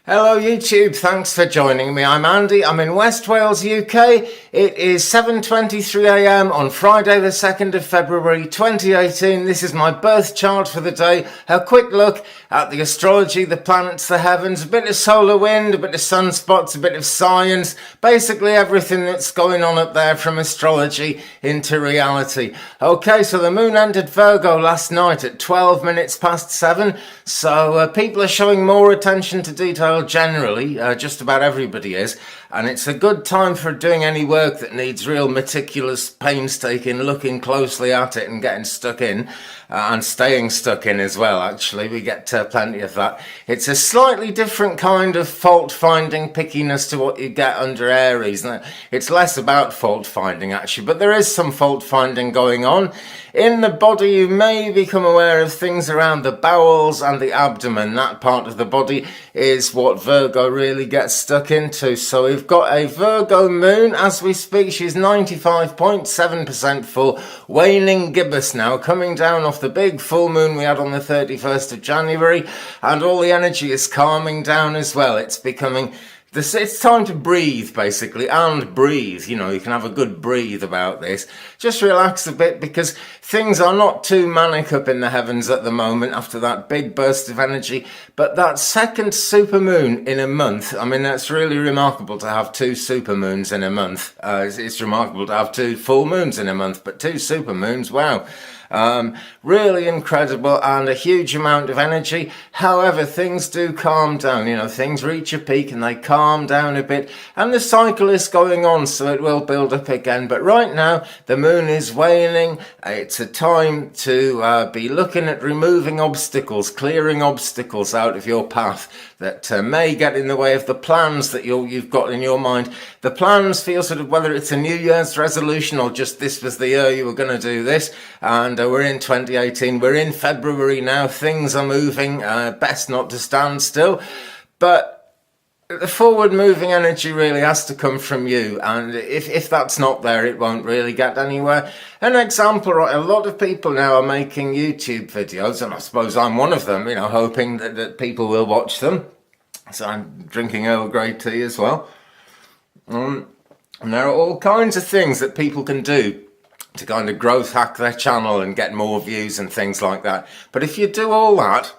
Hello YouTube, thanks for joining me. I'm Andy, I'm in West Wales, UK. It is 7:23 AM on Friday the 2nd of February 2018. This is my birth chart for the day. A quick look at the astrology, the planets, the heavens, a bit of solar wind, a bit of sunspots, a bit of science, basically everything that's going on up there from astrology into reality. Okay, so the moon entered Virgo last night at 12 minutes past 7, so people are showing more attention to detail generally, just about everybody is, and it's a good time for doing any work that needs real meticulous, painstaking looking closely at it and getting stuck in, and staying stuck in as well. Actually, we get plenty of that. It's a slightly different kind of fault finding pickiness to what you get under Aries. It's less about fault finding actually, but there is some fault finding going on. In the body you may become aware of things around the bowels and the abdomen. That part of the body is what Virgo really gets stuck into. So we've got a Virgo moon as we speak. She's 95.7% full, waning gibbous now, coming down off the big full moon we had on the 31st of January, and all the energy is calming down as well. It's becoming it's time to breathe, basically, and breathe. You know, you can have a good breathe about this. Just relax a bit, because things are not too manic up in the heavens at the moment after that big burst of energy. But that second supermoon in a month, I mean, that's really remarkable to have two supermoons in a month. It's remarkable to have two full moons in a month, but two supermoons, wow. Really incredible, and a huge amount of energy. However, things do calm down. You know, things reach a peak and they calm down a bit, and the cycle is going on, so it will build up again. But right now the moon is waning. It's a time to be looking at removing obstacles, clearing obstacles out of your path that may get in the way of the plans that you've got in your mind. The plans feel sort of, whether it's a New Year's resolution or just this was the year you were going to do this, and we're in 2018, we're in February now, things are moving, best not to stand still, but the forward moving energy really has to come from you, and if that's not there, it won't really get anywhere. An example, right, a lot of people now are making YouTube videos, and I suppose I'm one of them, you know, hoping that people will watch them. So I'm drinking Earl Grey tea as well. And there are all kinds of things that people can do to kind of growth hack their channel and get more views and things like that. But if you do all that,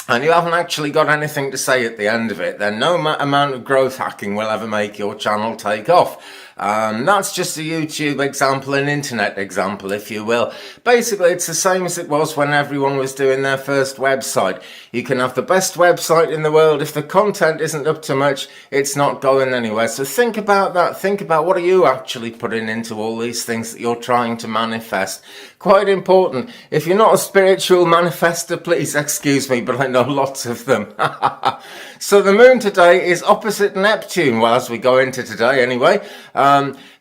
and you haven't actually got anything to say at the end of it, then no amount of growth hacking will ever make your channel take off. That's just a YouTube example, an internet example, if you will. Basically, it's the same as it was when everyone was doing their first website. You can have the best website in the world. If the content isn't up to much, it's not going anywhere. So think about that. Think about, what are you actually putting into all these things that you're trying to manifest? Quite important. If you're not a spiritual manifester, please excuse me, but I know lots of them. So the moon today is opposite Neptune. Well, as we go into today anyway.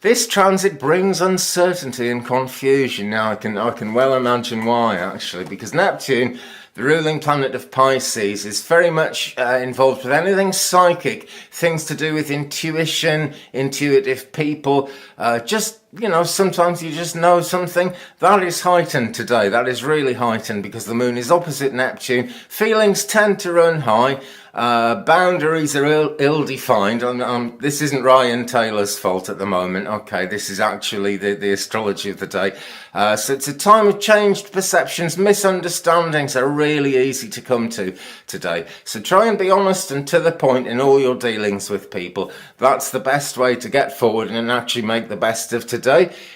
This transit brings uncertainty and confusion. Now I can well imagine why, actually, because Neptune, the ruling planet of Pisces, is very much involved with anything psychic, things to do with intuition, intuitive people, just, you know, sometimes you just know something. That is heightened today. That is really heightened because the moon is opposite Neptune. Feelings tend to run high. Boundaries are ill-defined. This isn't Ryan Taylor's fault at the moment. Okay, this is actually the astrology of the day. So it's a time of changed perceptions. Misunderstandings are really easy to come to today. So try and be honest and to the point in all your dealings with people. That's the best way to get forward and actually make the best of today.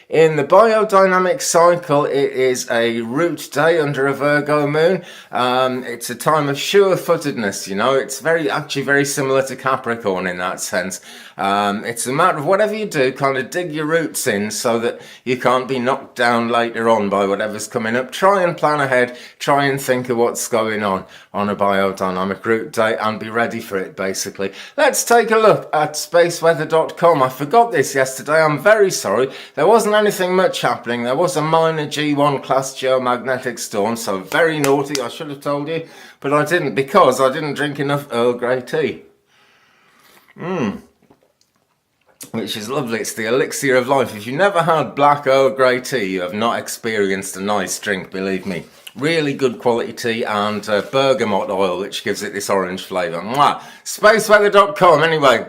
In the biodynamic cycle, it is a root day under a Virgo moon. It's a time of sure-footedness, you know. It's actually very similar to Capricorn in that sense. It's a matter of whatever you do, kind of dig your roots in so that you can't be knocked down later on by whatever's coming up. Try and plan ahead. Try and think of what's going on a biodynamic root day and be ready for it, basically. Let's take a look at spaceweather.com. I forgot this yesterday. I'm very sorry. There wasn't anything much happening. There was a minor G1 class geomagnetic storm, so very naughty. I should have told you, but I didn't, because I didn't drink enough Earl Grey tea. Which is lovely. It's the elixir of life. If you've never had black Earl Grey tea, you have not experienced a nice drink, believe me. Really good quality tea, and bergamot oil, which gives it this orange flavour. Mwah! Spaceweather.com. Anyway,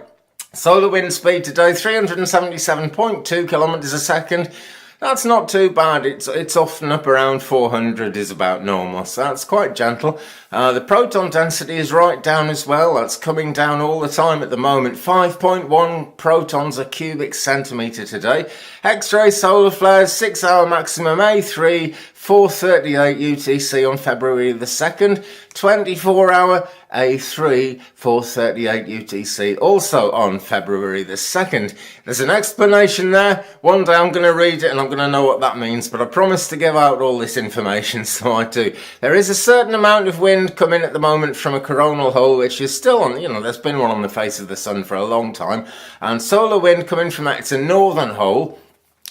solar wind speed today, 377.2 kilometres a second. That's not too bad. It's often up around 400 is about normal, so that's quite gentle. The proton density is right down as well. That's coming down all the time at the moment. 5.1 protons a cubic centimetre today. X-ray solar flares, 6-hour maximum A3, 4:38 UTC on February the 2nd. 24-hour A3, 4:38 UTC, also on February the 2nd. There's an explanation there. One day I'm going to read it and I'm going to know what that means, but I promise to give out all this information, so I do. There is a certain amount of wind coming at the moment from a coronal hole, which is still on, there's been one on the face of the sun for a long time, and solar wind coming from that. It's a northern hole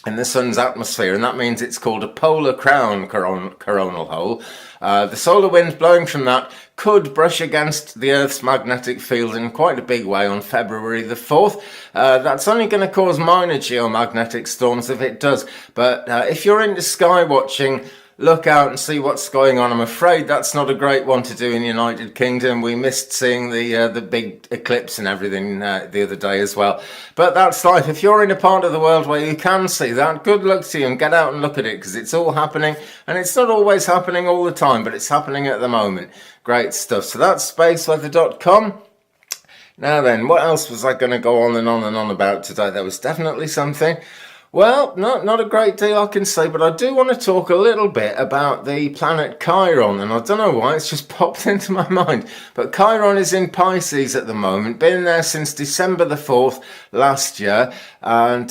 in the sun's atmosphere, and that means it's called a polar crown coronal hole. The solar wind blowing from that could brush against the Earth's magnetic field in quite a big way on February the 4th. That's only going to cause minor geomagnetic storms if it does, but if you're into sky watching, look out and see what's going on. I'm afraid that's not a great one to do in the United Kingdom. We missed seeing the big eclipse and everything the other day as well. But that's life. If you're in a part of the world where you can see that, good luck to you, and get out and look at it, because it's all happening, and it's not always happening all the time, but it's happening at the moment. Great stuff. So that's spaceweather.com. Now then, what else was I going to go on and on and on about today? There was definitely something. Well, not a great deal I can say, but I do want to talk a little bit about the planet Chiron, and I don't know why, it's just popped into my mind. But Chiron is in Pisces at the moment, been there since December the 4th last year, and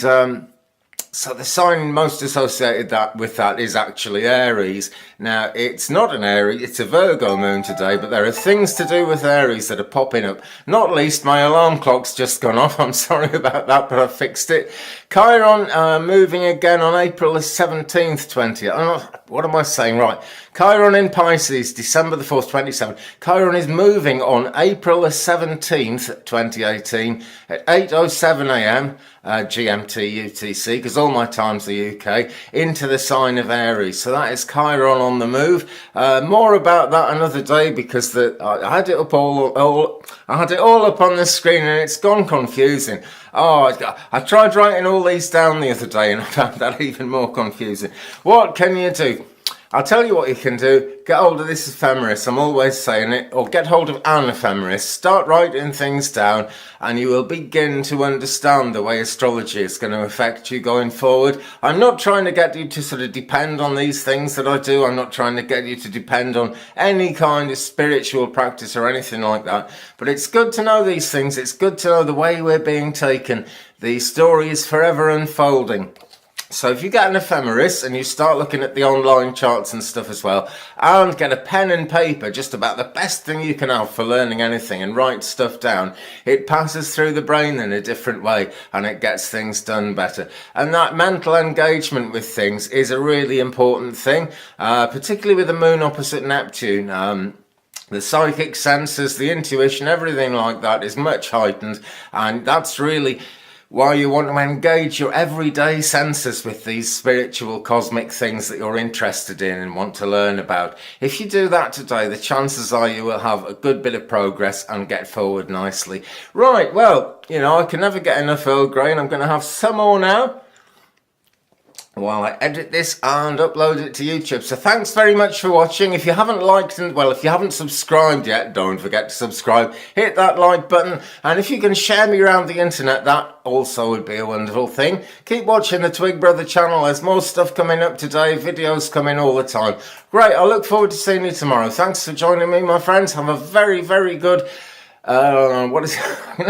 so the sign most associated with that is actually Aries. Now, it's not an Aries, it's a Virgo moon today, but there are things to do with Aries that are popping up. Not least, my alarm clock's just gone off. I'm sorry about that, but I fixed it. Chiron moving again on April the 17th, 20th. What am I saying? Right. Chiron in Pisces, December the 4th, 27. Chiron is moving on April the 17th, 2018 at 8:07 a.m. GMT UTC, because all my times are UK, into the sign of Aries. So that is Chiron on the move. More about that another day, because I had it up I had it all up on the screen and it's gone confusing. I tried writing all these down the other day and I found that even more confusing. What can you do? I'll tell you what you can do. Get hold of this ephemeris, I'm always saying it, or get hold of an ephemeris. Start writing things down and you will begin to understand the way astrology is going to affect you going forward. I'm not trying to get you to sort of depend on these things that I do. I'm not trying to get you to depend on any kind of spiritual practice or anything like that. But it's good to know these things. It's good to know the way we're being taken. The story is forever unfolding. So if you get an ephemeris and you start looking at the online charts and stuff as well, and get a pen and paper, just about the best thing you can have for learning anything, and write stuff down, it passes through the brain in a different way and it gets things done better. And that mental engagement with things is a really important thing, particularly with the moon opposite Neptune. The psychic senses, the intuition, everything like that is much heightened, and that's really why you want to engage your everyday senses with these spiritual cosmic things that you're interested in and want to learn about. If you do that today, the chances are you will have a good bit of progress and get forward nicely. Right, well, I can never get enough Earl Grey, and I'm going to have some more now while I edit this and upload it to YouTube. So thanks very much for watching. If you haven't liked if you haven't subscribed yet, don't forget to subscribe. Hit that like button, and if you can share me around the internet, that also would be a wonderful thing. Keep watching the Twig Brother channel. There's more stuff coming up today, videos coming all the time. Great, I look forward to seeing you tomorrow. Thanks for joining me, my friends. Have a very, very good I don't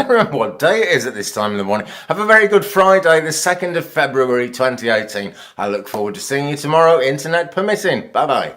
remember what day it is at this time in the morning. Have a very good Friday, the 2nd of February 2018. I look forward to seeing you tomorrow, internet permitting. Bye-bye.